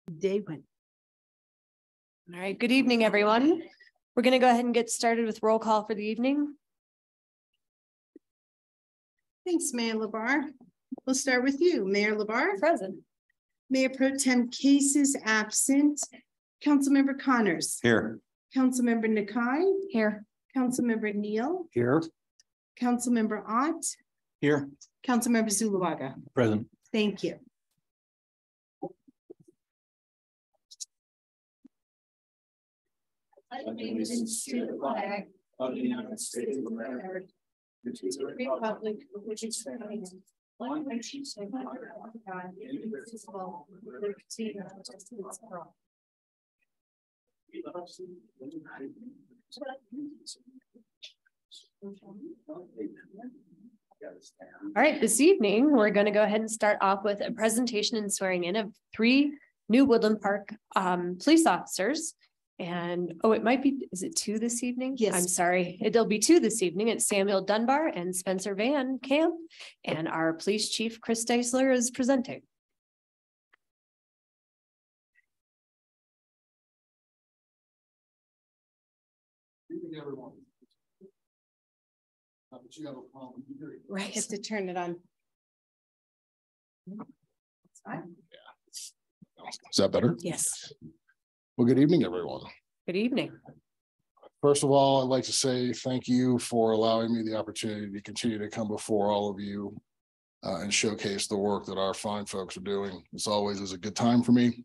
Daywin. All right, good evening, everyone. We're going to go ahead and get started with roll call for the evening. Thanks, Mayor LaBarre. We'll start with you, Mayor LaBarre. Present. Mayor Pro Tem Cases absent. Councilmember Connors. Here. Councilmember Nakai. Here. Councilmember Neal. Here. Councilmember Ott. Here. Councilmember Zuluaga. Present. Thank you. Allegiance to the flag of the United States of America, and to the republic for which it stands, one nation under God, indivisible, with liberty and justice for all. All right, this evening, we're going to go ahead and start off with a presentation and swearing in of 3 new Woodland Park police officers. And it might be, is it 2 this evening? Yes. I'm sorry. It'll be 2 this evening. It's Samuel Dunbar and Spencer Van Camp. And our police chief, Chris Deisler, is presenting. Good evening, everyone. But you have a problem. Right, have to turn it on. That's fine. Is that better? Yes. Well, good evening, everyone. Good evening. First of all, I'd like to say thank you for allowing me the opportunity to continue to come before all of you and showcase the work that our fine folks are doing. This always is a good time for me.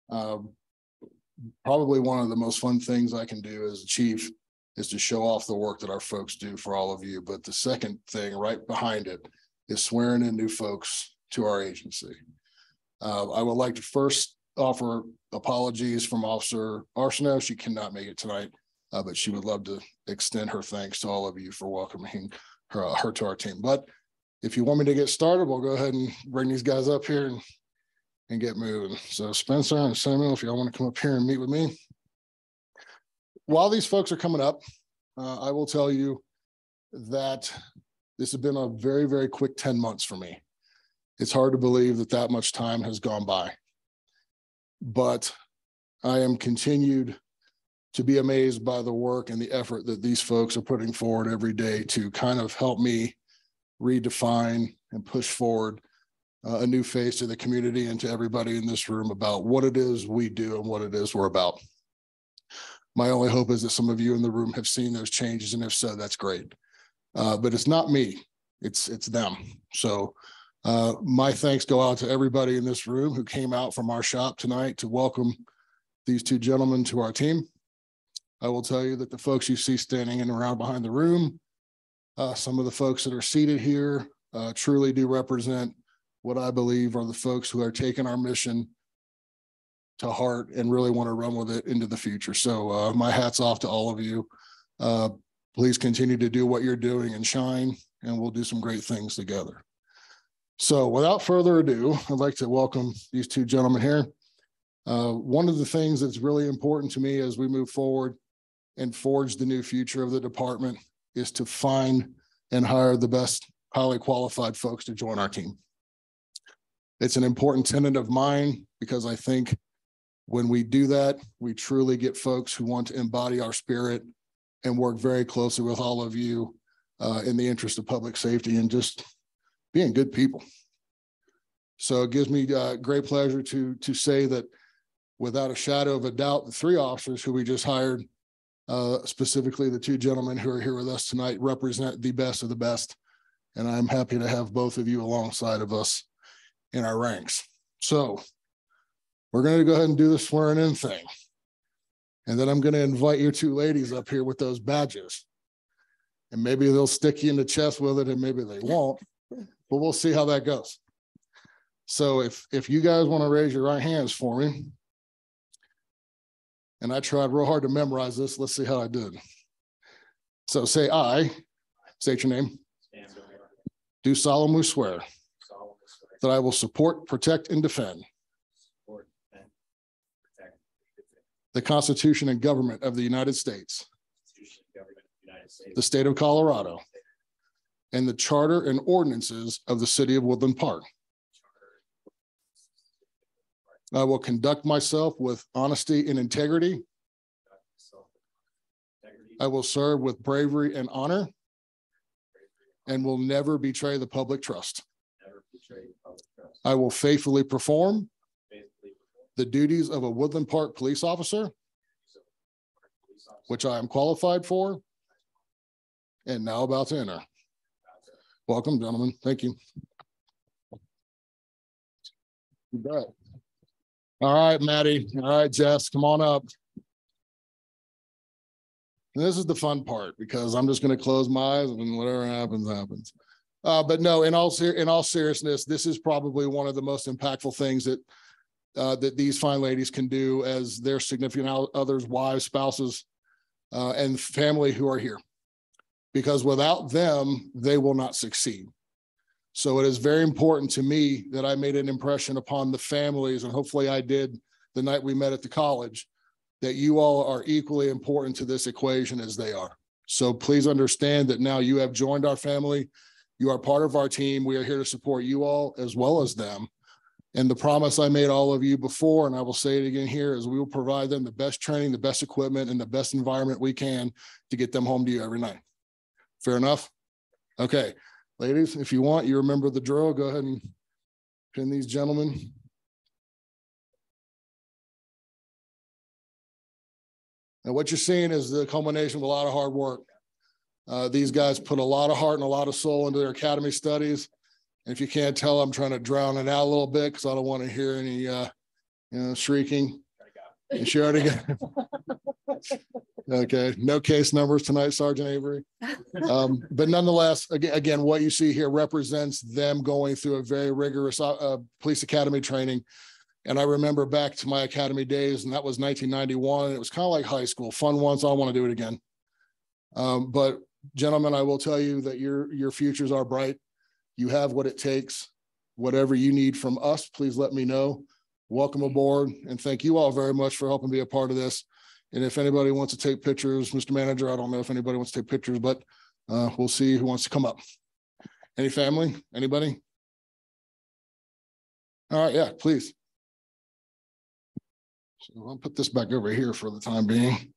Probably one of the most fun things I can do as a chief is to show off the work that our folks do for all of you. But the second thing right behind it is swearing in new folks to our agency. I would like to first offer apologies from Officer Arsenault. She cannot make it tonight, but she would love to extend her thanks to all of you for welcoming her to our team. But if you want me to get started, we'll go ahead and bring these guys up here and get moving. So Spencer and Samuel, if y'all want to come up here and meet with me. While these folks are coming up, I will tell you that this has been a very, very quick 10 months for me. It's hard to believe that much time has gone by. But I am continued to be amazed by the work and the effort that these folks are putting forward every day to kind of help me redefine and push forward a new face to the community and to everybody in this room about what it is we do and what it is we're about. My only hope is that some of you in the room have seen those changes, and if so, that's great. But it's not me, it's them. So my thanks go out to everybody in this room who came out from our shop tonight to welcome these 2 gentlemen to our team. I will tell you that the folks you see standing in and around behind the room, some of the folks that are seated here truly do represent what I believe are the folks who are taking our mission to heart and really want to run with it into the future. So my hat's off to all of you. Please continue to do what you're doing and shine, and we'll do some great things together. So without further ado, I'd like to welcome these 2 gentlemen here. One of the things that's really important to me as we move forward and forge the new future of the department is to find and hire the best highly qualified folks to join our team. It's an important tenet of mine because I think when we do that, we truly get folks who want to embody our spirit and work very closely with all of you in the interest of public safety and just being good people. So it gives me great pleasure to say that without a shadow of a doubt, the 3 officers who we just hired, specifically the 2 gentlemen who are here with us tonight, represent the best of the best. And I'm happy to have both of you alongside of us in our ranks. So we're going to go ahead and do the swearing in thing. And then I'm going to invite your 2 ladies up here with those badges. And maybe they'll stick you in the chest with it and maybe they won't. But we'll see how that goes. So if you guys want to raise your right hands for me, and I tried real hard to memorize this, let's see how I did. So say I, state your name, do solemnly swear that I will support, protect, and defend the Constitution and government of the United States, the state of Colorado, and the charter and ordinances of the city of Woodland Park, I will conduct myself with honesty and integrity. I will serve with bravery and honor and will never betray the public trust. I will faithfully perform the duties of a Woodland Park police officer, which I am qualified for and now about to enter. Welcome, gentlemen. Thank you. You bet. All right, Maddie. All right, Jess, come on up. And this is the fun part because I'm just going to close my eyes and whatever happens, happens. But no, in all seriousness, this is probably one of the most impactful things that that these fine ladies can do as their significant others, wives, spouses, and family who are here. Because without them, they will not succeed. So it is very important to me that I made an impression upon the families, and hopefully I did the night we met at the college, that you all are equally important to this equation as they are. So please understand that now you have joined our family. You are part of our team. We are here to support you all as well as them. And the promise I made all of you before, and I will say it again here, is we will provide them the best training, the best equipment, and the best environment we can to get them home to you every night. Fair enough? Okay. Ladies, if you want, you remember the drill, go ahead and pin these gentlemen. And what you're seeing is the culmination of a lot of hard work. These guys put a lot of heart and a lot of soul into their academy studies. And if you can't tell, I'm trying to drown it out a little bit because I don't want to hear any shrieking. You sure already got okay, no case numbers tonight, Sergeant Avery. But nonetheless, again, what you see here represents them going through a very rigorous police academy training. And I remember back to my academy days, and that was 1991. It was kind of like high school, fun once. I don't want to do it again. But gentlemen, I will tell you that your futures are bright. You have what it takes. Whatever you need from us, please let me know. Welcome aboard, and thank you all very much for helping be a part of this. And if anybody wants to take pictures, Mr. Manager, I don't know if anybody wants to take pictures, but we'll see who wants to come up. Any family? Anybody? All right, yeah, please. So I'll put this back over here for the time being.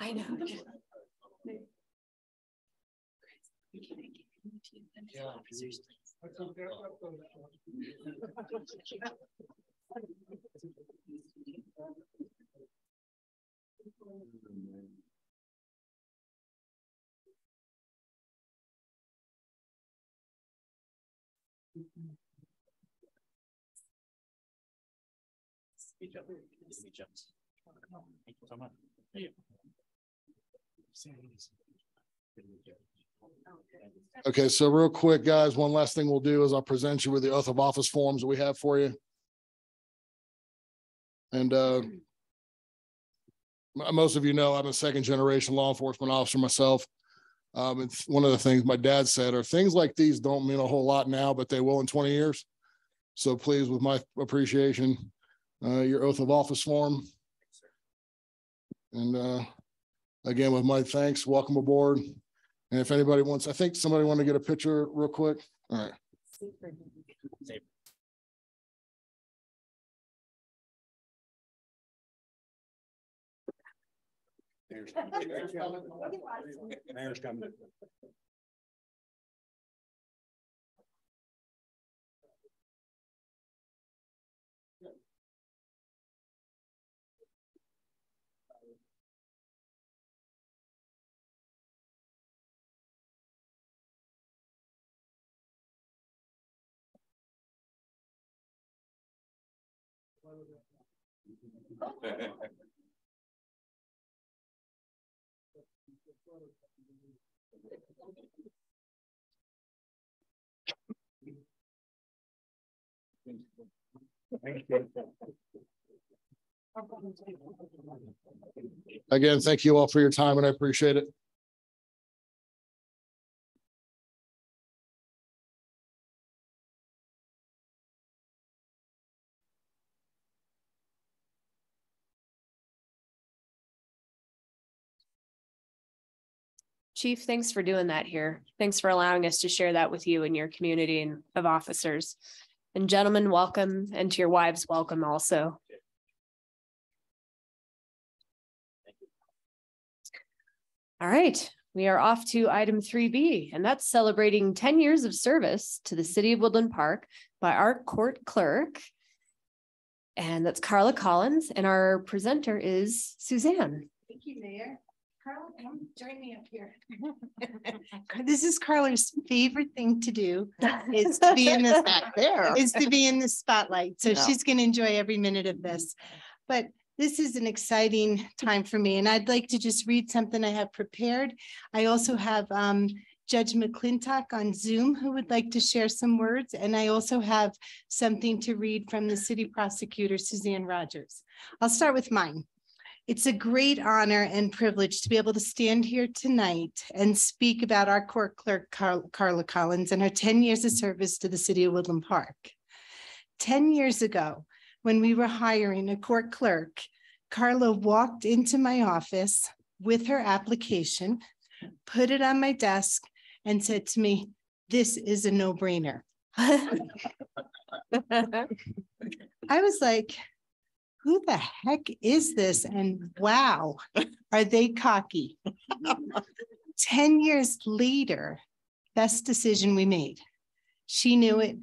I know. Okay, so real quick, guys, one last thing we'll do is I'll present you with the oath of office forms that we have for you. And most of you know I'm a second generation law enforcement officer myself. It's one of the things my dad said are things like these don't mean a whole lot now, but they will in 20 years. So please, with my appreciation, your oath of office form. And again, with my thanks, welcome aboard. And if anybody wants, I think somebody want to get a picture real quick. All right. Mayor's coming. Again, thank you all for your time and I appreciate it. Chief, thanks for doing that here. Thanks for allowing us to share that with you and your community and of officers. And gentlemen, welcome, and to your wives, welcome also. All right, we are off to item 3B, and that's celebrating 10 years of service to the City of Woodland Park by our court clerk. And that's Carla Collins, and our presenter is Suzanne. Thank you, Mayor. Carla, come join me up here. This is Carla's favorite thing to do, is to be in this back there, is to be in the spotlight. So she's going to enjoy every minute of this. But this is an exciting time for me, and I'd like to just read something I have prepared. I also have Judge McClintock on Zoom who would like to share some words, and I also have something to read from the city prosecutor, Suzanne Rogers. I'll start with mine. It's a great honor and privilege to be able to stand here tonight and speak about our court clerk, Carla Collins, and her 10 years of service to the City of Woodland Park. 10 years ago, when we were hiring a court clerk, Carla walked into my office with her application, put it on my desk, and said to me, "This is a no-brainer." I was like, who the heck is this? And wow, are they cocky? 10 years later, best decision we made. She knew it.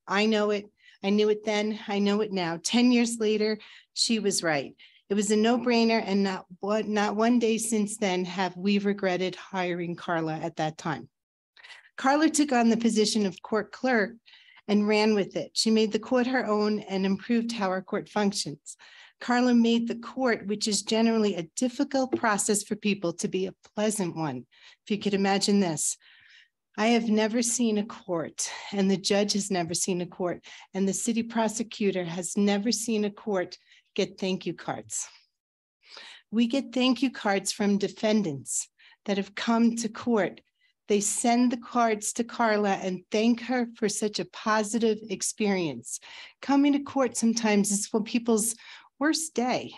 I know it. I knew it then. I know it now. 10 years later, she was right. It was a no-brainer, and not one day since then have we regretted hiring Carla at that time. Carla took on the position of court clerk and ran with it. She made the court her own and improved how our court functions. Carla made the court, which is generally a difficult process for people, to be a pleasant one. If you could imagine this, I have never seen a court, and the judge has never seen a court, and the city prosecutor has never seen a court get thank you cards. We get thank you cards from defendants that have come to court. They send the cards to Carla and thank her for such a positive experience. Coming to court sometimes is for people's worst day,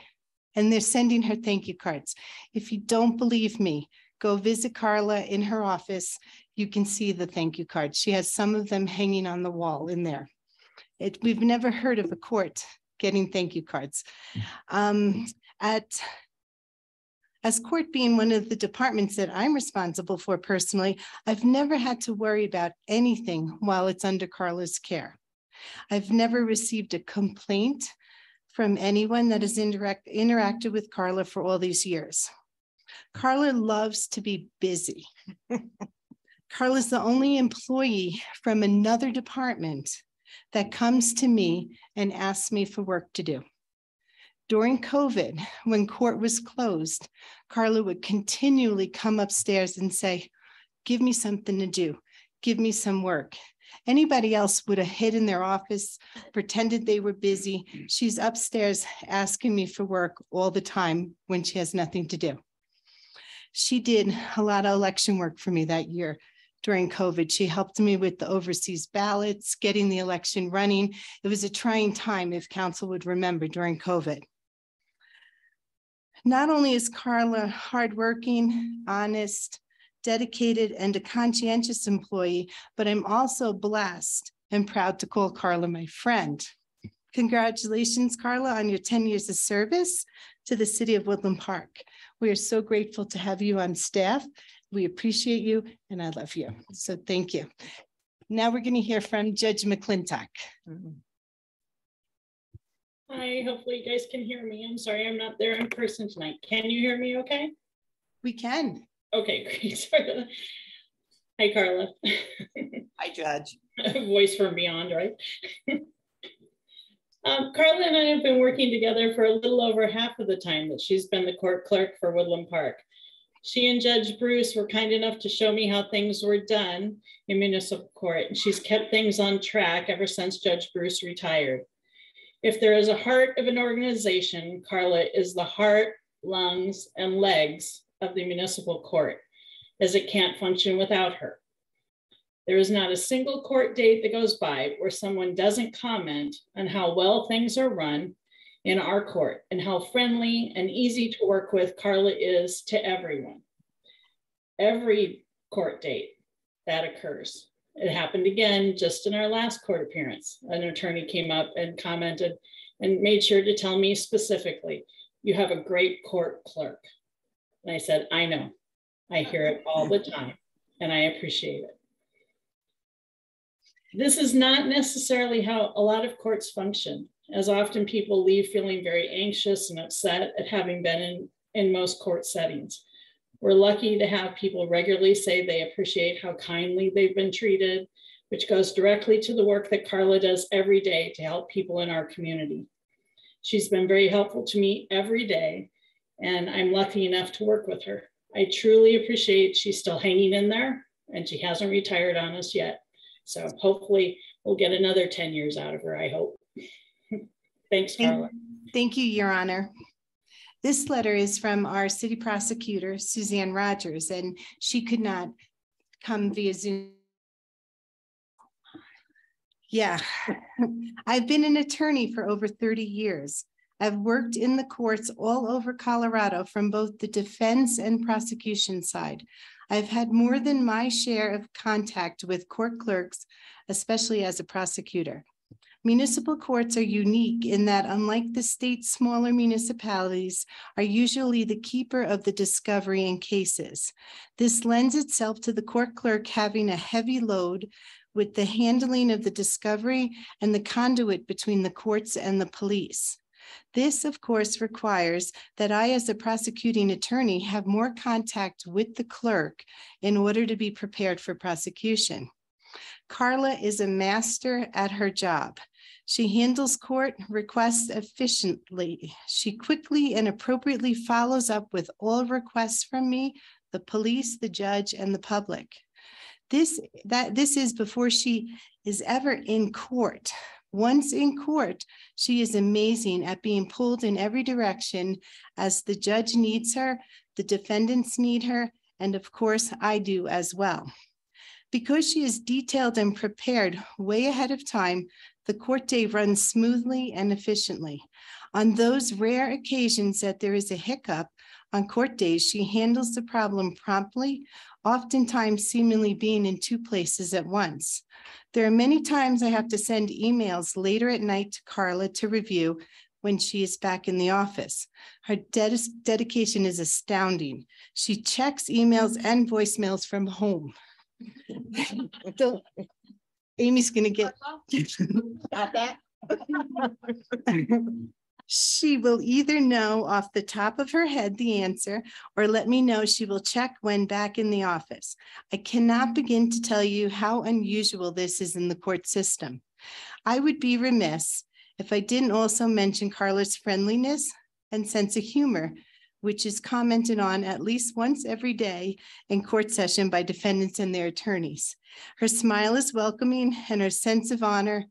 and they're sending her thank you cards. If you don't believe me, go visit Carla in her office. You can see the thank you cards. She has some of them hanging on the wall in there. We've never heard of a court getting thank you cards. As court being one of the departments that I'm responsible for personally, I've never had to worry about anything while it's under Carla's care. I've never received a complaint from anyone that has interacted with Carla for all these years. Carla loves to be busy. Carla's the only employee from another department that comes to me and asks me for work to do. During COVID, when court was closed, Carla would continually come upstairs and say, "Give me something to do. Give me some work." Anybody else would have hid in their office, pretended they were busy. She's upstairs asking me for work all the time when she has nothing to do. She did a lot of election work for me that year during COVID. She helped me with the overseas ballots, getting the election running. It was a trying time, if council would remember, during COVID. Not only is Carla hardworking, honest, dedicated, and a conscientious employee, but I'm also blessed and proud to call Carla my friend. Congratulations, Carla, on your 10 years of service to the City of Woodland Park. We are so grateful to have you on staff. We appreciate you, and I love you. So thank you. Now we're going to hear from Judge McClintock. Hi, hopefully you guys can hear me. I'm sorry I'm not there in person tonight. Can you hear me okay? We can. Okay, great. Sorry. Hi, Carla. Hi, Judge. Voice from beyond, right? Carla and I have been working together for a little over half of the time that she's been the court clerk for Woodland Park. She and Judge Bruce were kind enough to show me how things were done in municipal court, and she's kept things on track ever since Judge Bruce retired. If there is a heart of an organization, Carla is the heart, lungs, and legs of the municipal court, as it can't function without her. There is not a single court date that goes by where someone doesn't comment on how well things are run in our court and how friendly and easy to work with Carla is to everyone. Every court date that occurs. It happened again just in our last court appearance. An attorney came up and commented and made sure to tell me specifically, "You have a great court clerk." And I said, "I know. I hear it all the time and I appreciate it." This is not necessarily how a lot of courts function, as often people leave feeling very anxious and upset at having been in most court settings. We're lucky to have people regularly say they appreciate how kindly they've been treated, which goes directly to the work that Carla does every day to help people in our community. She's been very helpful to me every day, and I'm lucky enough to work with her. I truly appreciate she's still hanging in there and she hasn't retired on us yet. So hopefully we'll get another 10 years out of her, I hope. Thanks, Carla. Thank you, Your Honor. This letter is from our city prosecutor, Suzanne Rogers, and she could not come via Zoom. Yeah, I've been an attorney for over 30 years. I've worked in the courts all over Colorado from both the defense and prosecution side. I've had more than my share of contact with court clerks, especially as a prosecutor. Municipal courts are unique in that, unlike the state's smaller municipalities, are usually the keeper of the discovery in cases. This lends itself to the court clerk having a heavy load with the handling of the discovery and the conduit between the courts and the police. This, of course, requires that I, as a prosecuting attorney, have more contact with the clerk in order to be prepared for prosecution. Carla is a master at her job. She handles court requests efficiently. She quickly and appropriately follows up with all requests from me, the police, the judge, and the public. This is before she is ever in court. Once in court, she is amazing at being pulled in every direction as the judge needs her, the defendants need her, and of course, I do as well. Because she is detailed and prepared way ahead of time, the court day runs smoothly and efficiently. On those rare occasions that there is a hiccup on court days, she handles the problem promptly, oftentimes seemingly being in two places at once. There are many times I have to send emails later at night to Carla to review when she is back in the office. Her dedication is astounding. She checks emails and voicemails from home. So, Amy's gonna get got that. She will either know off the top of her head the answer or let me know she will check when back in the office. I cannot begin to tell you how unusual this is in the court system. I would be remiss if I didn't also mention Carla's friendliness and sense of humor, which is commented on at least once every day in court session by defendants and their attorneys. Her smile is welcoming and her sense of honor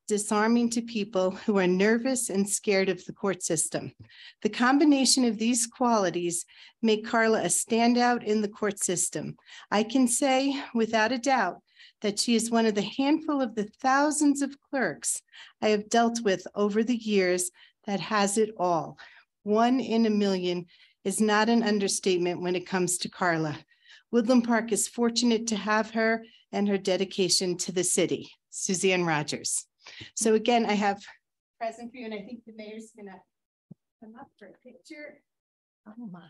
disarming to people who are nervous and scared of the court system. The combination of these qualities make Carla a standout in the court system. I can say without a doubt that she is one of the handful of the thousands of clerks I have dealt with over the years that has it all. 1 in a million is not an understatement when it comes to Carla. Woodland Park is fortunate to have her and her dedication to the city. Suzanne Rogers. So again, I have a present for you, and I think the mayor's gonna come up for a picture. Oh my.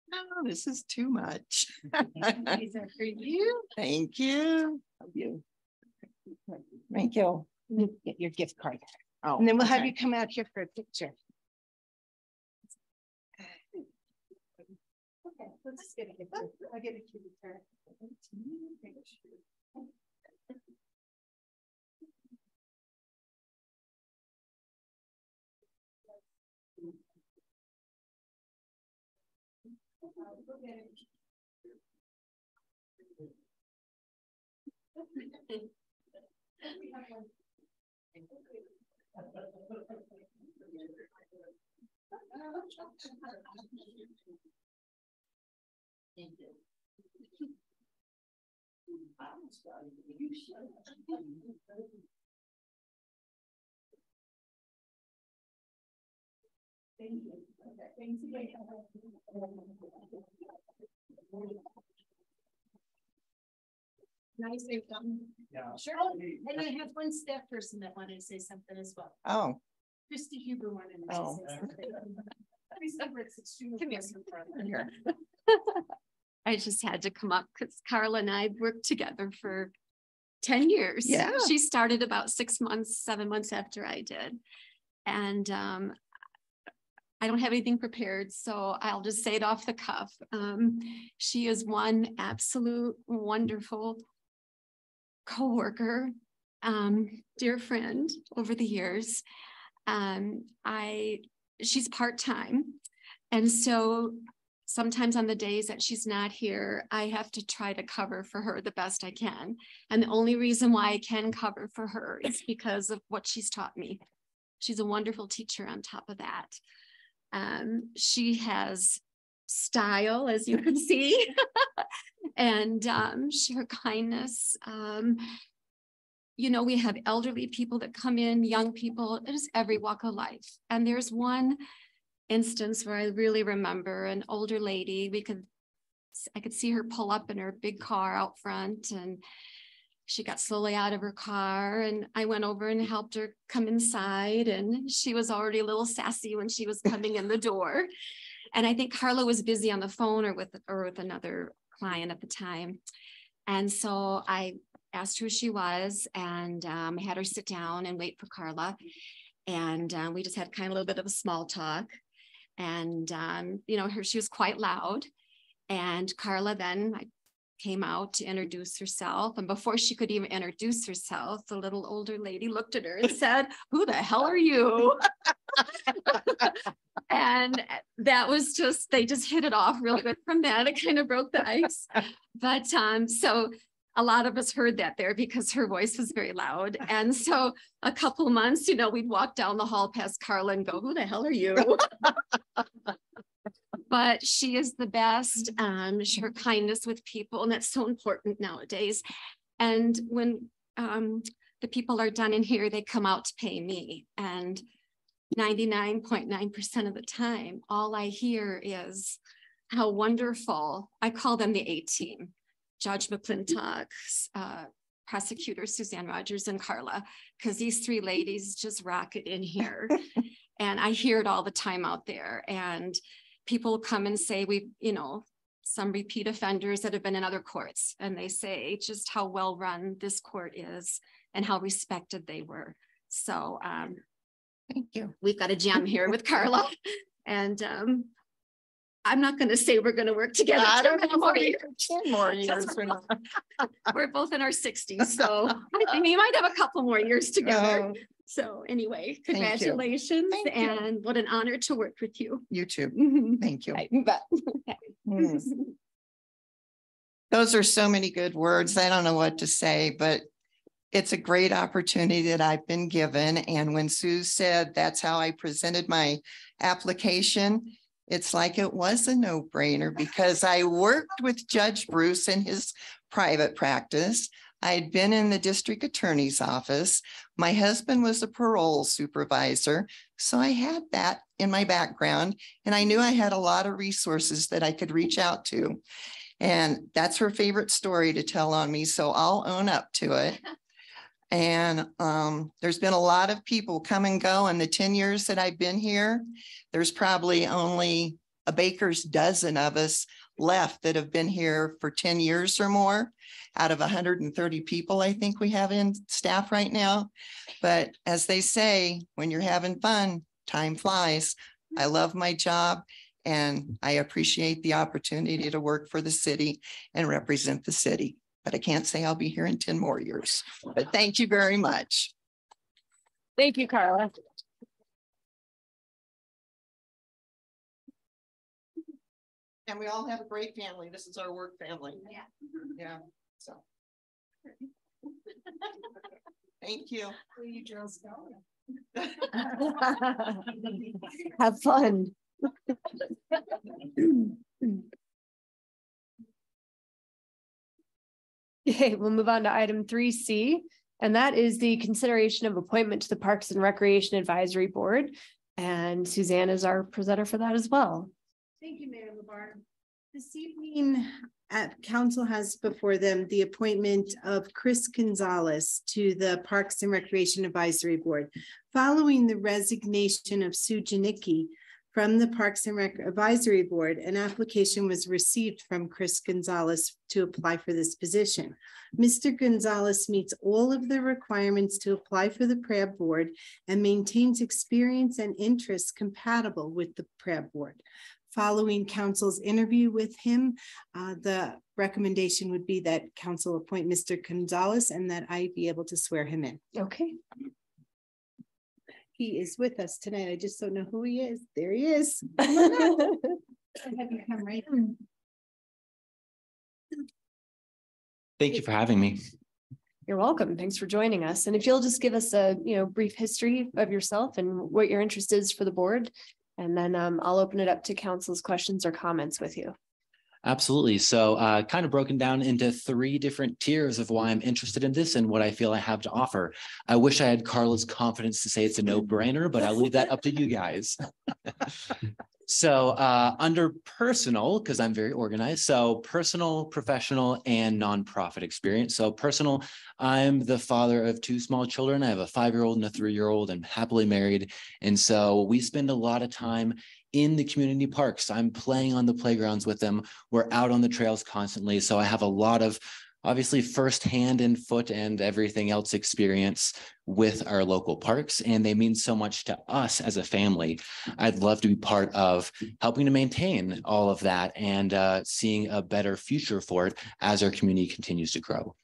No, this is too much. These are for you. Thank you. Thank you. Get your gift card. Oh, And then we'll have okay. you come out here for a picture. Okay, let's just get a gift card. I'll get a cute card. Nice, they've done. Yeah. Sure. And I have one staff person that wanted to say something as well. Oh, Christy Huber wanted to Oh. say something. Remember, it's extremely Come here. important. here. I just had to come up because Carla and I worked together for 10 years. Yeah. She started about 6 months, 7 months after I did. And I don't have anything prepared, so I'll just say it off the cuff. She is one absolute wonderful coworker, dear friend over the years. She's part-time. And so sometimes on the days that she's not here, I have to try to cover for her the best I can. And the only reason why I can cover for her is because of what she's taught me. She's a wonderful teacher on top of that. She has style, as you can see, and her kindness. You know, we have elderly people that come in, young people, there's every walk of life. And there's one instance where I really remember an older lady. I could see her pull up in her big car out front, and she got slowly out of her car, and I went over and helped her come inside, and she was already a little sassy when she was coming in the door. And I think Carla was busy on the phone or with another client at the time. And so I asked her who she was, and had her sit down and wait for Carla. And we just had kind of a little bit of a small talk. And, you know, she was quite loud. And Carla then came out to introduce herself. And before she could even introduce herself, the little older lady looked at her and said, "Who the hell are you?" And that was just, they just hit it off real good from that. It kind of broke the ice. But so a lot of us heard that there because her voice was very loud. And so a couple months, you know, we'd walk down the hall past Carla and go, "Who the hell are you?" But she is the best. Her kindness with people, and that's so important nowadays. And when the people are done in here, they come out to pay me. And 99.9% of the time, all I hear is how wonderful. I call them the A-team. Judge McClintock, prosecutor Suzanne Rogers, and Carla, because these three ladies just rock it in here. And I hear it all the time out there. And people come and say, you know, some repeat offenders that have been in other courts, and they say just how well run this court is and how respected they were. So Thank you. we've got a gem here with Carla. And I'm not going to say we're going to work together. I don't know, 10 more years. 10 more years. We're both in our 60s, so I think we might have a couple more years together. Oh, So anyway, you. congratulations, Thank you. and what an honor to work with you. You too. Mhm. Thank you. Right, you bet. Mm. Those are so many good words. I don't know what to say, but it's a great opportunity that I've been given. And when Sue said that's how I presented my application, it's like it was a no-brainer because I worked with Judge Bruce in his private practice. I had been in the district attorney's office. My husband was a parole supervisor, so I had that in my background, and I knew I had a lot of resources that I could reach out to. And that's her favorite story to tell on me, so I'll own up to it. And there's been a lot of people come and go in the 10 years that I've been here. There's probably only a baker's dozen of us left that have been here for 10 years or more out of 130 people I think we have in staff right now. But as they say, when you're having fun, time flies. I love my job, and I appreciate the opportunity to work for the city and represent the city. But I can't say I'll be here in 10 more years. But thank you very much. Thank you, Carla. And we all have a great family. This is our work family. Yeah. Yeah. So. Thank you. Where you girls going? Have fun. Okay, we'll move on to item 3C, and that is the consideration of appointment to the Parks and Recreation Advisory Board. And Suzanne is our presenter for that as well. Thank you, Mayor LaBarre. This evening, council has before them the appointment of Chris Gonzalez to the Parks and Recreation Advisory Board. Following the resignation of Sue Janicki from the Parks and Rec Advisory Board, an application was received from Chris Gonzalez to apply for this position. Mr. Gonzalez meets all of the requirements to apply for the PRAB board and maintains experience and interests compatible with the PRAB board. Following council's interview with him, the recommendation would be that council appoint Mr. Gonzalez and that I be able to swear him in. Okay. He is with us tonight. I just don't know who he is. There he is. Have you come right in. Thank you for having me. You're welcome. Thanks for joining us. And if you'll just give us a brief history of yourself and what your interest is for the board, and then I'll open it up to council's questions or comments with you. Absolutely. So kind of broken down into 3 different tiers of why I'm interested in this and what I feel I have to offer. I wish I had Carla's confidence to say it's a no-brainer, but I'll leave that up to you guys. So under personal, because I'm very organized, so personal, professional, and nonprofit experience. So personal, I'm the father of 2 small children. I have a 5-year-old and a 3-year-old. I'm happily married. And so we spend a lot of time in the community parks. I'm playing on the playgrounds with them. We're out on the trails constantly. So I have a lot of obviously firsthand and foot and everything else experience with our local parks, and they mean so much to us as a family. I'd love to be part of helping to maintain all of that and seeing a better future for it as our community continues to grow.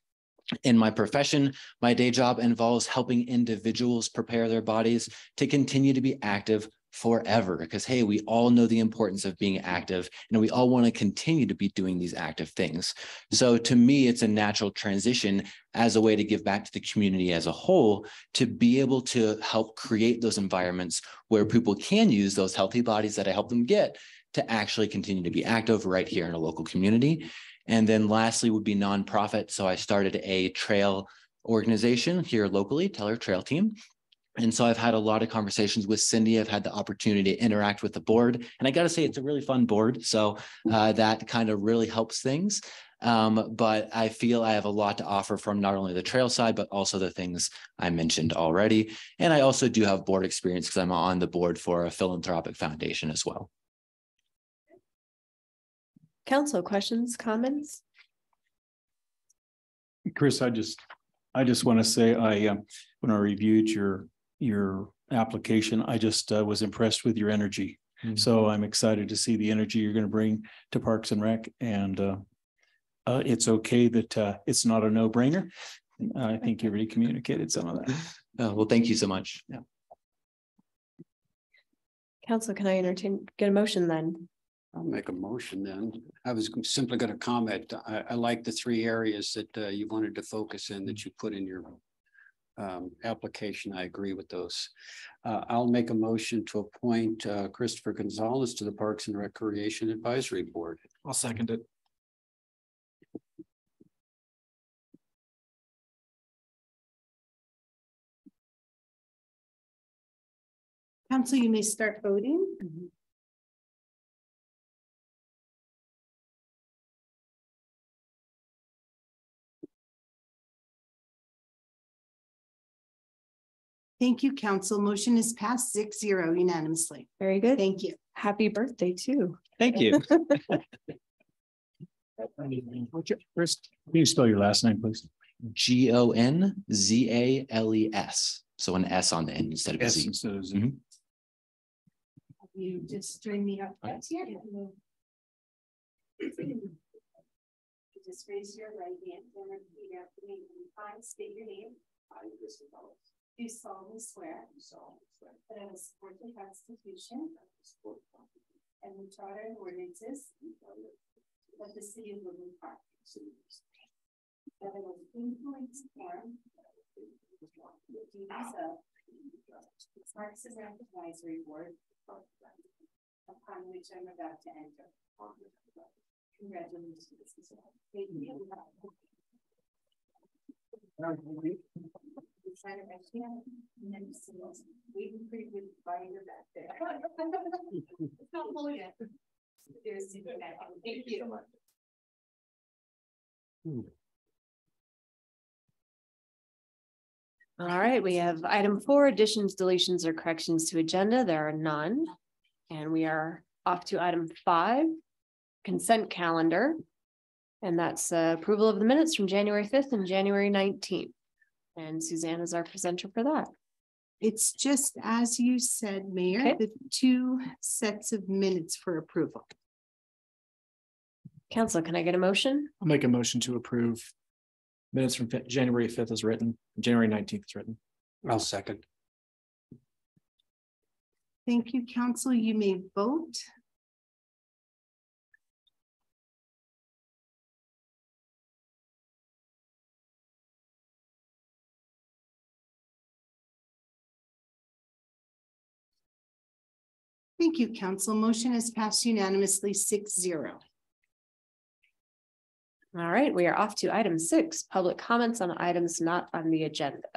In my profession, my day job involves helping individuals prepare their bodies to continue to be active forever, because hey, we all know the importance of being active and we all want to continue to be doing these active things. So to me, it's a natural transition as a way to give back to the community as a whole, to be able to help create those environments where people can use those healthy bodies that I help them get to actually continue to be active right here in a local community. And then lastly would be nonprofit. So I started a trail organization here locally, Teller Trail Team. And so I've had a lot of conversations with Cindy. I've had the opportunity to interact with the board. And I got to say, it's a really fun board. So that kind of really helps things. But I feel I have a lot to offer from not only the trail side, but also the things I mentioned already. And I also do have board experience because I'm on the board for a philanthropic foundation as well. Council, questions, comments? Chris, I just want to say when I reviewed your application, I just was impressed with your energy. Mm-hmm. So I'm excited to see the energy you're going to bring to Parks and Rec, and it's okay that it's not a no-brainer. I think you already communicated some of that. Well, thank you so much. Yeah. Council, can I get a motion then? I'll make a motion then. I was simply going to comment. I like the 3 areas that you wanted to focus in that you put in your application. I agree with those. I'll make a motion to appoint Christopher Gonzalez to the Parks and Recreation Advisory Board. I'll second it. Council, you may start voting. Mm-hmm. Thank you, Council. Motion is passed 6-0 unanimously. Very good. Thank you. Happy birthday too. Thank you. First, can you spell your last name, please? Gonzales. So an S on the end instead of a Z. Instead of Z. Mm-hmm. You just join me up. Right here. Just raise your right hand and repeat after me. I state your name. I, Chris Gonzalez. Do solemnly swear that I will support the Constitution and the Charter and ordinances of the City of Woodland Park. That I will faithfully perform Parks and Rec Advisory Board, upon which I'm about to enter. Congratulations. Thank you. Sign it right here, and then waiting for you with the binder back there. It's not full yet. There's back. Thank you. All right, we have item 4, additions, deletions, or corrections to agenda. There are none. And we are off to item 5, consent calendar. And that's approval of the minutes from January 5th and January 19th. And Suzanne is our presenter for that. It's just as you said, Mayor, Okay. the 2 sets of minutes for approval. Council, can I get a motion? I'll make a motion to approve minutes from January 5th as written, January 19th is written. I'll second. Thank you, Council. You may vote. Thank you, Council. Motion is passed unanimously 6-0. All right, we are off to item 6, public comments on items not on the agenda.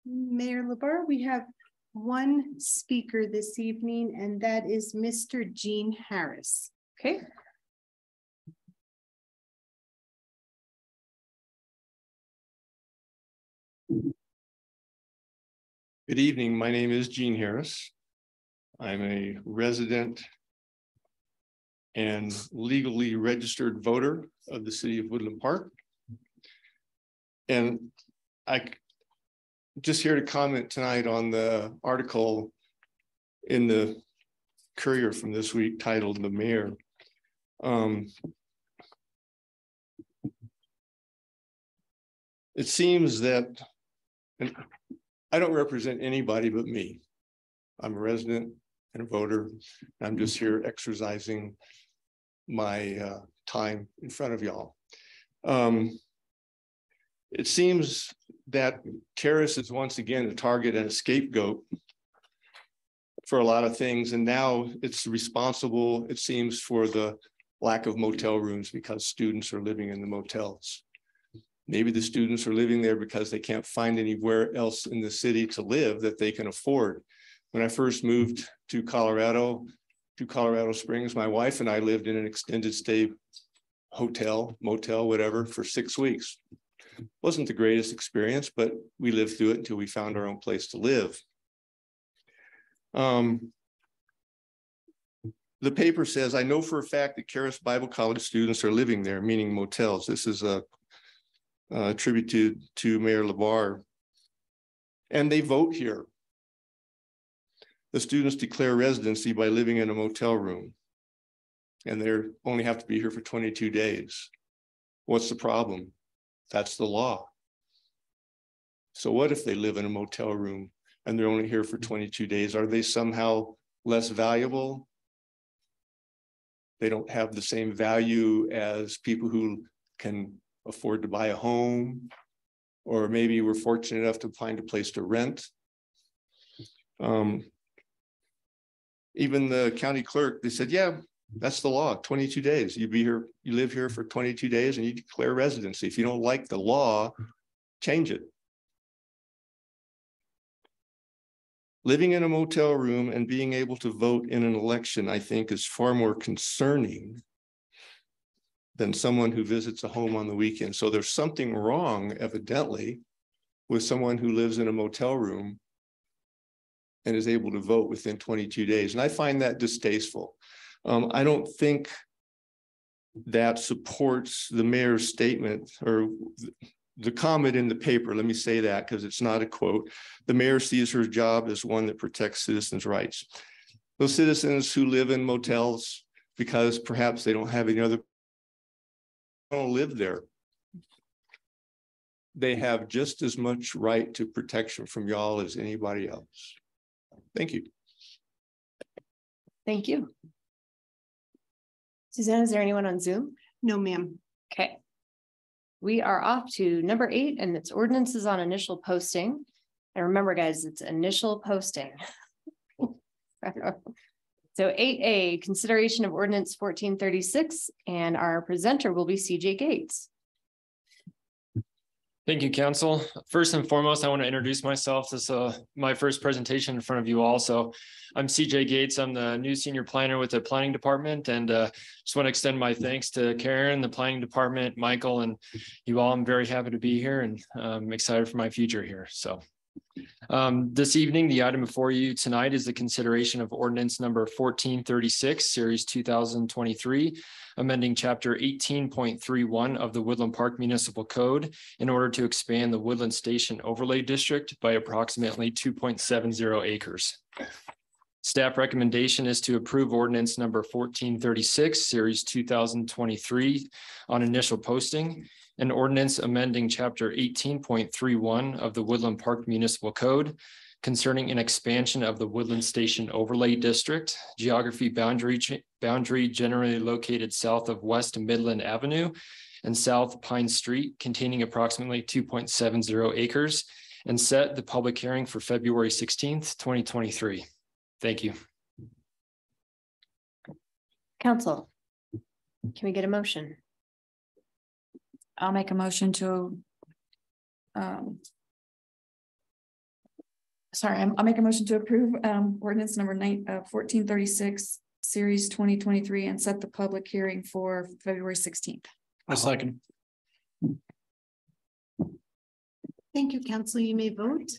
Mayor LaBarre, we have one speaker this evening, and that is Mr. Gene Harris. Okay. Good evening. My name is Gene Harris. I'm a resident and legally registered voter of the city of Woodland Park. And I just here to comment tonight on the article in the Courier from this week titled "The Mayor." It seems that, and I don't represent anybody but me. I'm a resident and a voter. I'm just here exercising my time in front of y'all. It seems that Karis is once again a target and a scapegoat for a lot of things. And now it's responsible, it seems, for the lack of motel rooms because students are living in the motels. Maybe the students are living there because they can't find anywhere else in the city to live that they can afford. When I first moved to Colorado Springs, my wife and I lived in an extended stay hotel, motel, whatever, for 6 weeks. Wasn't the greatest experience, but we lived through it until we found our own place to live. The paper says, I know for a fact that Karis Bible College students are living there, meaning motels. This is a tribute to Mayor LaBarre. And they vote here. The students declare residency by living in a motel room. And they only have to be here for 22 days. What's the problem? That's the law. So what if they live in a motel room and they're only here for 22 days? Are they somehow less valuable? They don't have the same value as people who can afford to buy a home, or maybe we're fortunate enough to find a place to rent. Even the county clerk, they said, yeah, that's the law, 22 days. You live here for 22 days and you declare residency. If you don't like the law, change it. Living in a motel room and being able to vote in an election, I think, is far more concerning than someone who visits a home on the weekend. So there's something wrong, evidently, with someone who lives in a motel room and is able to vote within 22 days. And I find that distasteful. I don't think that supports the mayor's statement or the comment in the paper. Let me say that because it's not a quote. The mayor sees her job as one that protects citizens' rights. Those citizens who live in motels because perhaps they don't have any other, don't live there. They have just as much right to protection from y'all as anybody else. Thank you. Thank you. Suzanne, is there anyone on Zoom? No, ma'am. Okay. we are off to number 8, and it's ordinances on initial posting. And remember, guys, it's initial posting. So 8A, consideration of ordinance 1436, and our presenter will be CJ Gates. Thank you, Council. First and foremost, I want to introduce myself. This is my first presentation in front of you all. So I'm CJ Gates. I'm the new senior planner with the planning department, and just want to extend my thanks to Karen, the planning department, Michael, and you all. I'm very happy to be here, and I'm excited for my future here. So this evening, the item before you tonight is the consideration of ordinance number 1436, series 2023, amending chapter 18.31 of the Woodland Park Municipal Code in order to expand the Woodland Station Overlay District by approximately 2.70 acres. Staff recommendation is to approve ordinance number 1436, series 2023 on initial posting, an ordinance amending chapter 18.31 of the Woodland Park Municipal Code concerning an expansion of the Woodland Station Overlay District, geography boundary generally located south of West Midland Avenue and South Pine Street, containing approximately 2.70 acres, and set the public hearing for February 16th, 2023. Thank you. Council, can we get a motion? I'll make a motion to, I'll make a motion to approve ordinance number 1436, series 2023, and set the public hearing for February 16th. A second. Thank you, Council. You may vote.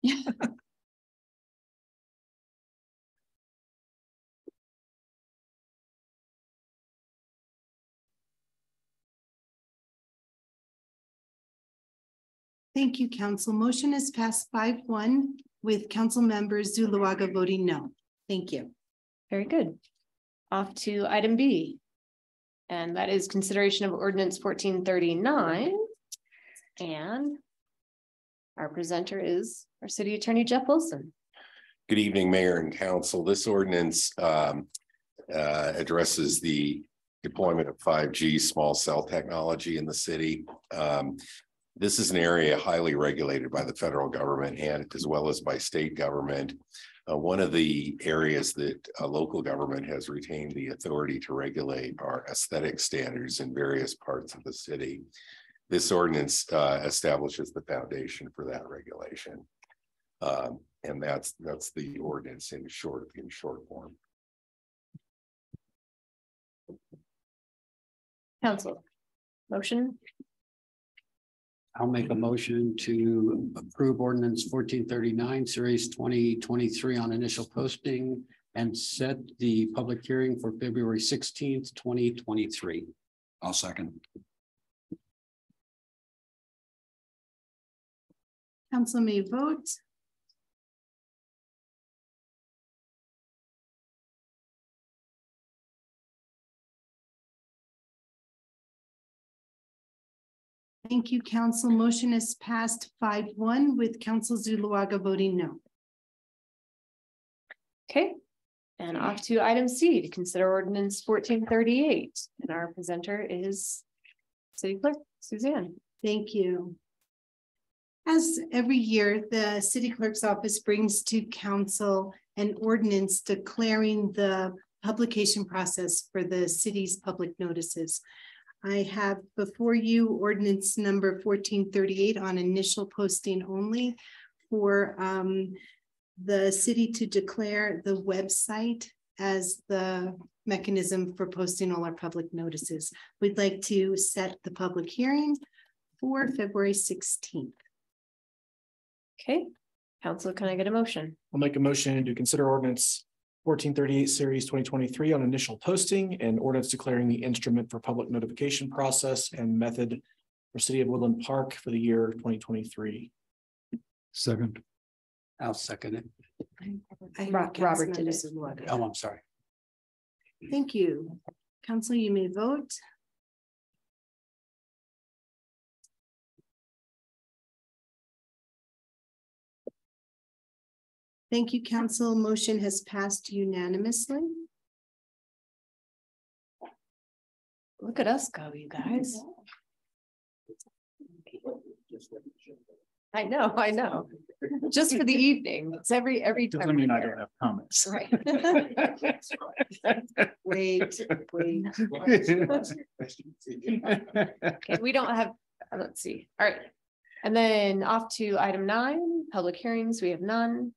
Yeah. Thank you, Council. Motion is passed 5-1 with Council members Zuluaga voting no. Thank you. Very good. Off to item B. And that is consideration of ordinance 1439. And our presenter is our City Attorney, Jeff Wilson. Good evening, Mayor and Council. This ordinance addresses the deployment of 5G small cell technology in the city. This is an area highly regulated by the federal government and as well as by state government. One of the areas that local government has retained the authority to regulate are aesthetic standards in various parts of the city. This ordinance establishes the foundation for that regulation. And that's the ordinance in short form. Council, motion. I'll make a motion to approve ordinance 1439, series 2023 on initial posting and set the public hearing for February 16th, 2023. I'll second. Council may vote. Thank you, Council. Motion is passed 5-1 with Council Zuluaga voting no. Okay. And off to item C to consider ordinance 1438. And our presenter is City Clerk Suzanne. Thank you. As every year, the City Clerk's office brings to Council an ordinance declaring the publication process for the city's public notices. I have before you ordinance number 1438 on initial posting only for the city to declare the website as the mechanism for posting all our public notices. We'd like to set the public hearing for February 16th. Okay, Council, can I get a motion? I'll make a motion to consider ordinance 1438 series 2023 on initial posting and ordinance declaring the instrument for public notification process and method for City of Woodland Park for the year 2023. Second. I'll second it. Robert did it. Oh, I'm sorry. Thank you. Council, you may vote. Thank you, Council. Motion has passed unanimously. Look at us go, you guys. I know. Just for the evening. It's every time. Doesn't mean I don't have comments. Right. Wait. Okay, we don't have, let's see. All right. And then off to item 9, public hearings. We have none.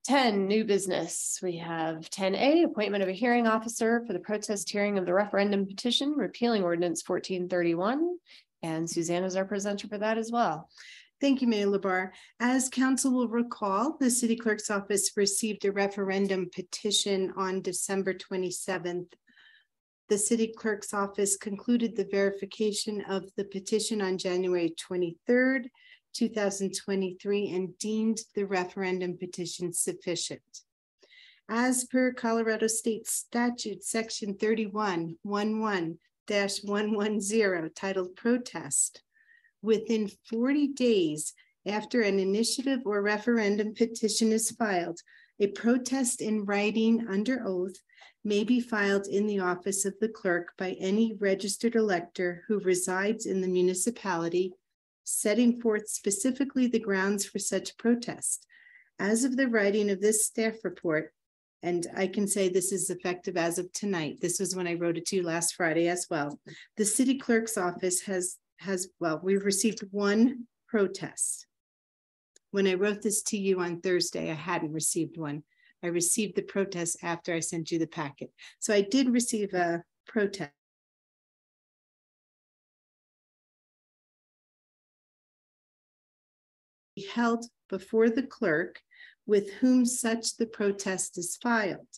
10, new business. We have 10A, appointment of a hearing officer for the protest hearing of the referendum petition repealing ordinance 1431. And Suzanne is our presenter for that as well. Thank you, Mayor LaBarre. As council will recall, the city clerk's office received a referendum petition on December 27th. The city clerk's office concluded the verification of the petition on January 23rd, 2023, and deemed the referendum petition sufficient. As per Colorado State Statute, Section 3111-110, titled Protest, within 40 days after an initiative or referendum petition is filed, a protest in writing under oath may be filed in the office of the clerk by any registered elector who resides in the municipality, setting forth specifically the grounds for such protest. As of the writing of this staff report, and I can say this is effective as of tonight, this was when I wrote it to you last Friday as well, the city clerk's office we've received one protest. When I wrote this to you on Thursday, I hadn't received one. I received the protest after I sent you the packet. So I did receive a protest. Held before the clerk with whom such the protest is filed.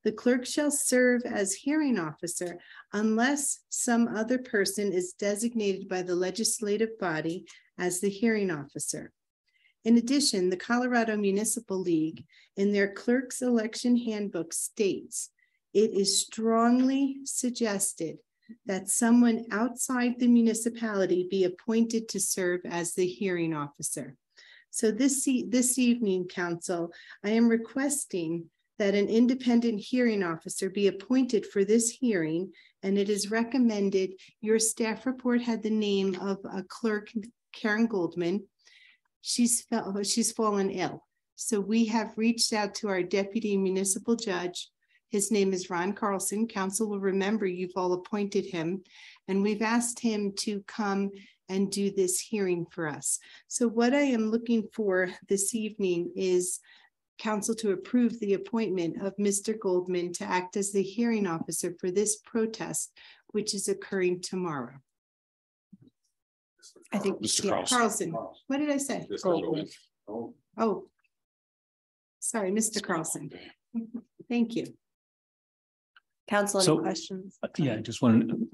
The clerk shall serve as hearing officer unless some other person is designated by the legislative body as the hearing officer. In addition, the Colorado Municipal League in their clerk's election handbook states, it is strongly suggested that someone outside the municipality be appointed to serve as the hearing officer. So this evening, council, I am requesting that an independent hearing officer be appointed for this hearing, and it is recommended. Your staff report had the name of a clerk, Karen Goldman. She's fallen ill. So we have reached out to our deputy municipal judge. His name is Ron Carlson. Council will remember you've all appointed him, and we've asked him to come and do this hearing for us. So what I am looking for this evening is council to approve the appointment of Mr. Goldman to act as the hearing officer for this protest, which is occurring tomorrow. I think Mr. Carlson. What did I say? Goldman. Oh, sorry, Mr. Carlson. Thank you. Council, any questions? Yeah, I just wanted,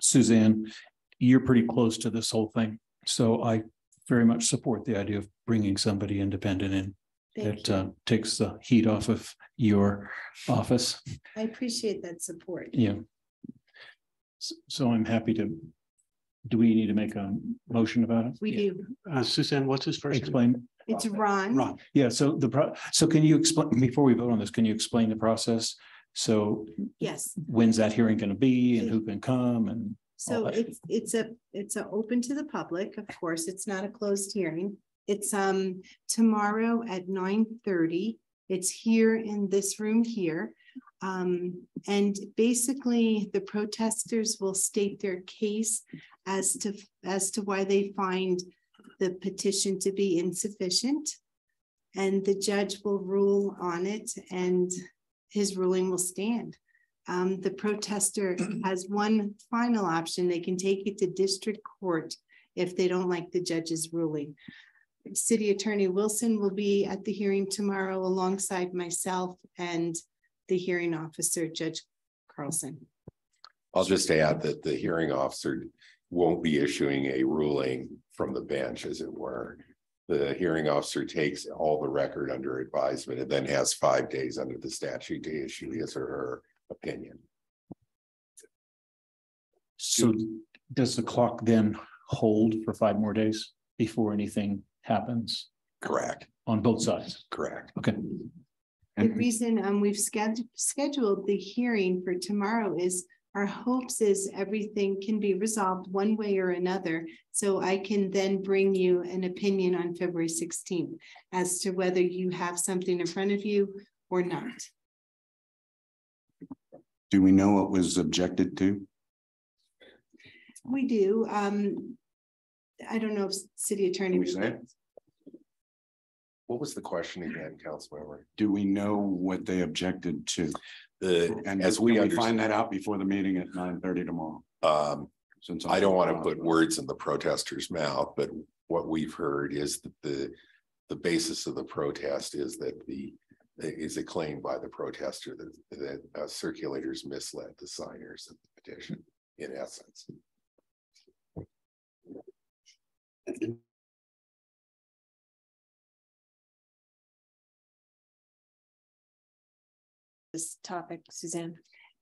Suzanne, you're pretty close to this whole thing. So I very much support the idea of bringing somebody independent in. It takes the heat off of your office. I appreciate that support. Yeah. So I'm happy to, do we need to make a motion about it? We do. Suzanne, what's his first name? Explain. It's Ron. Ron. Yeah, so so can you explain, before we vote on this, can you explain the process? So yes, when's that hearing going to be and who can come? And so it's a open to the public. Of course, it's not a closed hearing. It's tomorrow at 9:30. It's here in this room here. And basically the protesters will state their case as to why they find the petition to be insufficient, and the judge will rule on it and his ruling will stand. The protester has one final option. They can take it to district court if they don't like the judge's ruling. City Attorney Wilson will be at the hearing tomorrow alongside myself and the hearing officer, Judge Carlson. I'll just add that the hearing officer won't be issuing a ruling from the bench, as it were. The hearing officer takes all the record under advisement and then has 5 days under the statute to issue his or her opinion. so does the clock then hold for 5 more days before anything happens? Correct. On both sides? Correct. Okay. The reason we've scheduled the hearing for tomorrow is our hopes is everything can be resolved one way or another. So I can then bring you an opinion on February 16th as to whether you have something in front of you or not. Do we know what was objected to? We do. I don't know if city attorney. Can we say it? What was the question again, Councilmember? Do we know what they objected to? And as can we find that out before the meeting at 9:30 tomorrow? Since I don't want to put words in the protesters' mouth, but what we've heard is that the basis of the protest is that is a claim by the protester that circulators misled the signers of the petition, in essence. This topic, Suzanne?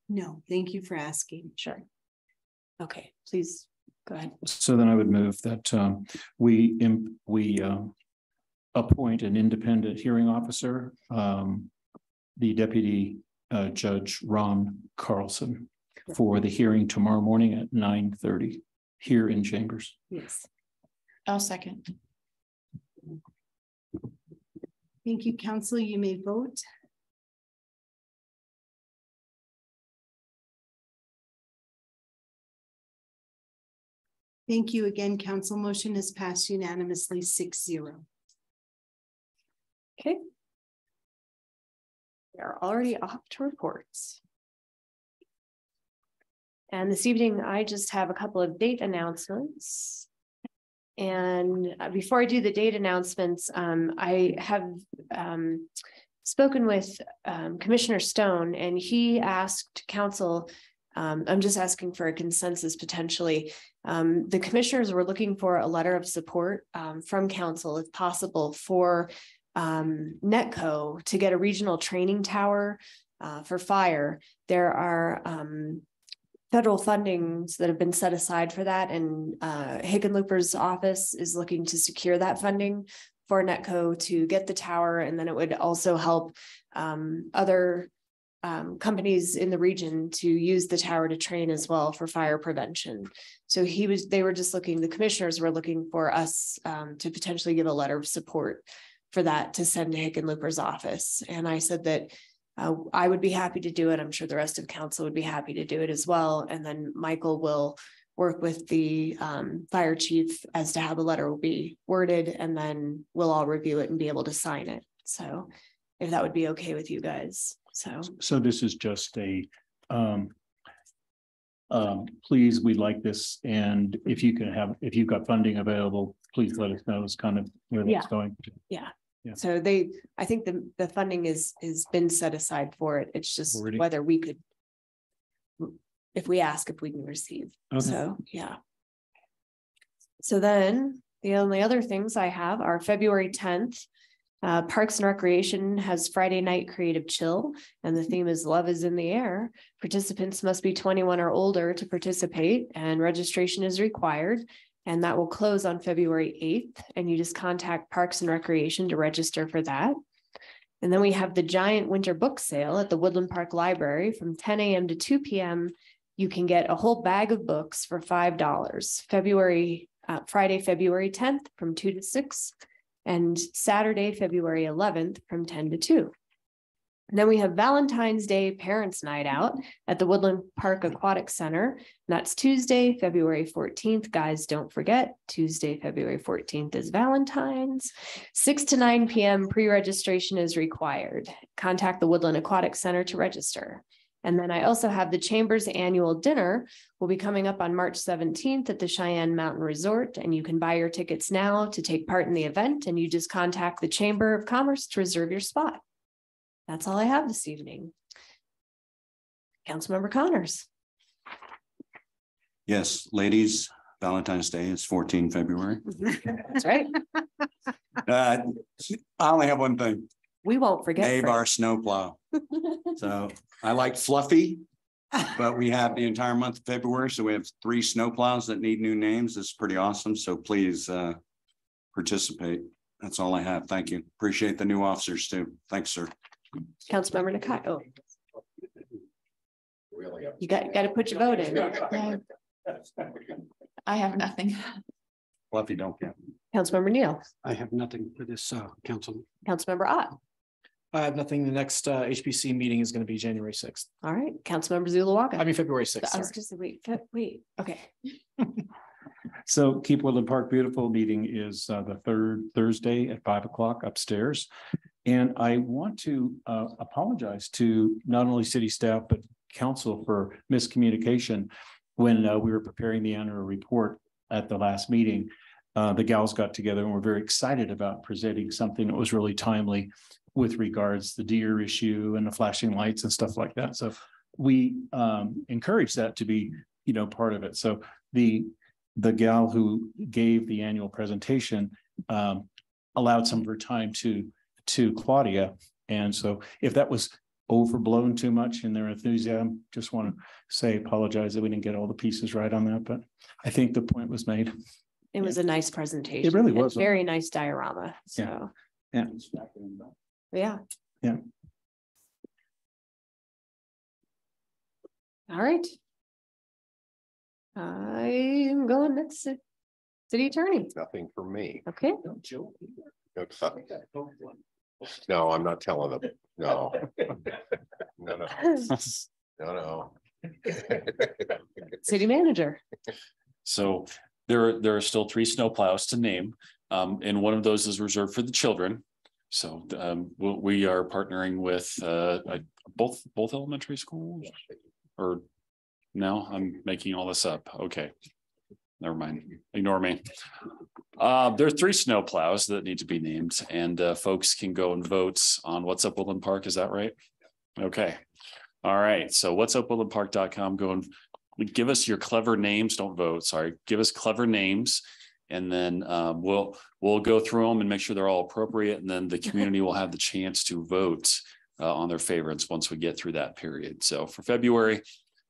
No, thank you for asking. Sure. Okay, please go ahead. So then I would move that we appoint an independent hearing officer, the Deputy Judge Ron Carlson, for the hearing tomorrow morning at 9:30 here in Chambers. Yes. I'll second. Thank you, Council. You may vote. Thank you again, Council. Motion has passed unanimously 6-0. Okay. We are already off to reports. And this evening, I just have a couple of date announcements. And before I do the date announcements, I have spoken with Commissioner Stone, and he asked council, I'm just asking for a consensus potentially. The commissioners were looking for a letter of support from council, if possible, for NETCO to get a regional training tower for fire. There are federal fundings that have been set aside for that, and Hickenlooper's office is looking to secure that funding for NETCO to get the tower, and then it would also help other companies in the region to use the tower to train as well for fire prevention. So they were just looking, the commissioners were looking for us to potentially give a letter of support for that to send to Hickenlooper's office. And I said that I would be happy to do it. I'm sure the rest of council would be happy to do it as well. And then Michael will work with the fire chief as to how the letter will be worded, and then we'll all review it and be able to sign it. So if that would be okay with you guys. So this is just a please, we'd like this, and if you've got funding available, please let us know. It's kind of where that's going. Yeah. So I think the funding is been set aside for it. It's just whether we could, if we ask, if we can receive. Okay. So yeah. So then the only other things I have are February 10th. Parks and Recreation has Friday night creative chill, and the theme is Love is in the Air. Participants must be 21 or older to participate, and registration is required. And that will close on February 8th. And you just contact Parks and Recreation to register for that. And then we have the giant winter book sale at the Woodland Park Library from 10 a.m. to 2 p.m. You can get a whole bag of books for $5. Friday, February 10th from 2 to 6. And Saturday, February 11th from 10 to 2. And then we have Valentine's Day Parents Night Out at the Woodland Park Aquatic Center. And that's Tuesday, February 14th. Guys, don't forget, Tuesday, February 14th is Valentine's. 6 to 9 p.m. pre-registration is required. Contact the Woodland Aquatic Center to register. And then I also have the Chamber's annual dinner will be coming up on March 17th at the Cheyenne Mountain Resort. And you can buy your tickets now to take part in the event. And you just contact the Chamber of Commerce to reserve your spot. That's all I have this evening. Councilmember Connors. Yes, ladies, Valentine's Day is 14 February. That's right. I only have one thing. We won't forget. Dave, our snowplow. So I like Fluffy, but we have the entire month of February. So we have 3 snowplows that need new names. It's pretty awesome. So please participate. That's all I have. Thank you. Appreciate the new officers too. Thanks, sir. Councilmember Nakai. Oh. Really? You got to put your vote in. I have nothing. Fluffy don't count. Councilmember Neal, I have nothing for this, council. Councilmember Ott. I have nothing. The next HPC meeting is going to be January 6th. All right, Councilmember Zulawaga. I mean, February 6th. I was sorry. just wait. Okay. So Keep Woodland Park Beautiful meeting is the third Thursday at 5 o'clock upstairs. And I want to apologize to not only city staff, but council for miscommunication. When we were preparing the annual report at the last meeting, the gals got together and were very excited about presenting something that was really timely with regards to the deer issue and the flashing lights and stuff like that. So we encourage that to be, part of it. So the gal who gave the annual presentation allowed some of her time to Claudia. And so if that was overblown too much in their enthusiasm, just want to apologize that we didn't get all the pieces right on that, but I think the point was made. It was a nice presentation. It really was. Very nice diorama. So yeah. Yeah. All right. I'm going next to city attorney. Nothing for me. Okay. No, I'm not telling them. No. No. City manager. So there are still 3 snowplows to name, and one of those is reserved for the children. So we are partnering with both elementary schools, or no, I'm making all this up. Okay, never mind. Ignore me. There are 3 snowplows that need to be named, and folks can go and vote on What's Up Woodland Park. Is that right? Okay. All right. So whatsupwoodlandpark.com. Go and give us your clever names. Don't vote. Sorry. Give us clever names. And then we'll go through them and make sure they're all appropriate. And then the community will have the chance to vote on their favorites once we get through that period. So for February,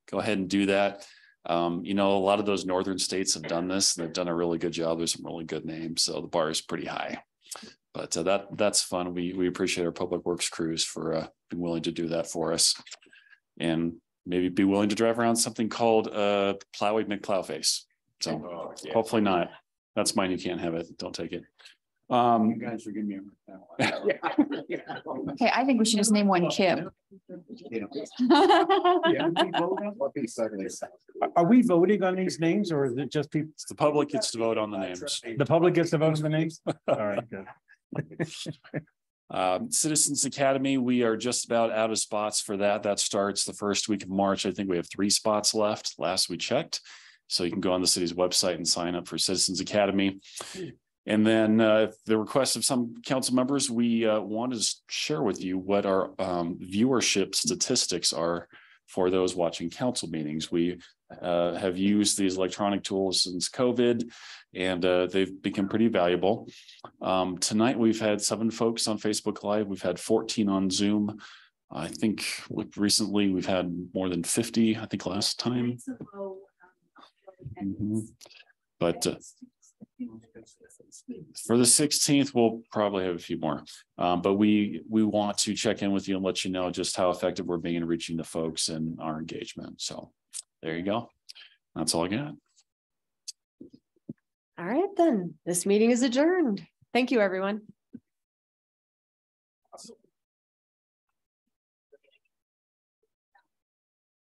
go ahead and do that. A lot of those northern states have done this, and they've done a really good job. There's some really good names. So the bar is pretty high. But that's fun. We appreciate our public works crews for being willing to do that for us. And maybe be willing to drive around something called Plowy McPlowface. So hopefully not. That's mine. You can't have it. Don't take it. You guys forgive me. Okay, I think we should just name one Kim. Are we voting on these names, or is it just people? The public gets to vote on the names. The public gets to vote on the names? All right, good. Citizens Academy, we are just about out of spots for that. That starts the first week of March. I think we have 3 spots left, last we checked. So you can go on the city's website and sign up for Citizens Academy. And then the request of some council members, we want to share with you what our viewership statistics are for those watching council meetings. We have used these electronic tools since COVID, and they've become pretty valuable. Tonight, we've had 7 folks on Facebook Live. We've had 14 on Zoom. I think recently we've had more than 50, I think last time. But for the 16th, we'll probably have a few more. But we want to check in with you and let you know just how effective we're being in reaching the folks and our engagement. So there you go. That's all I got. All right, then. This meeting is adjourned. Thank you, everyone.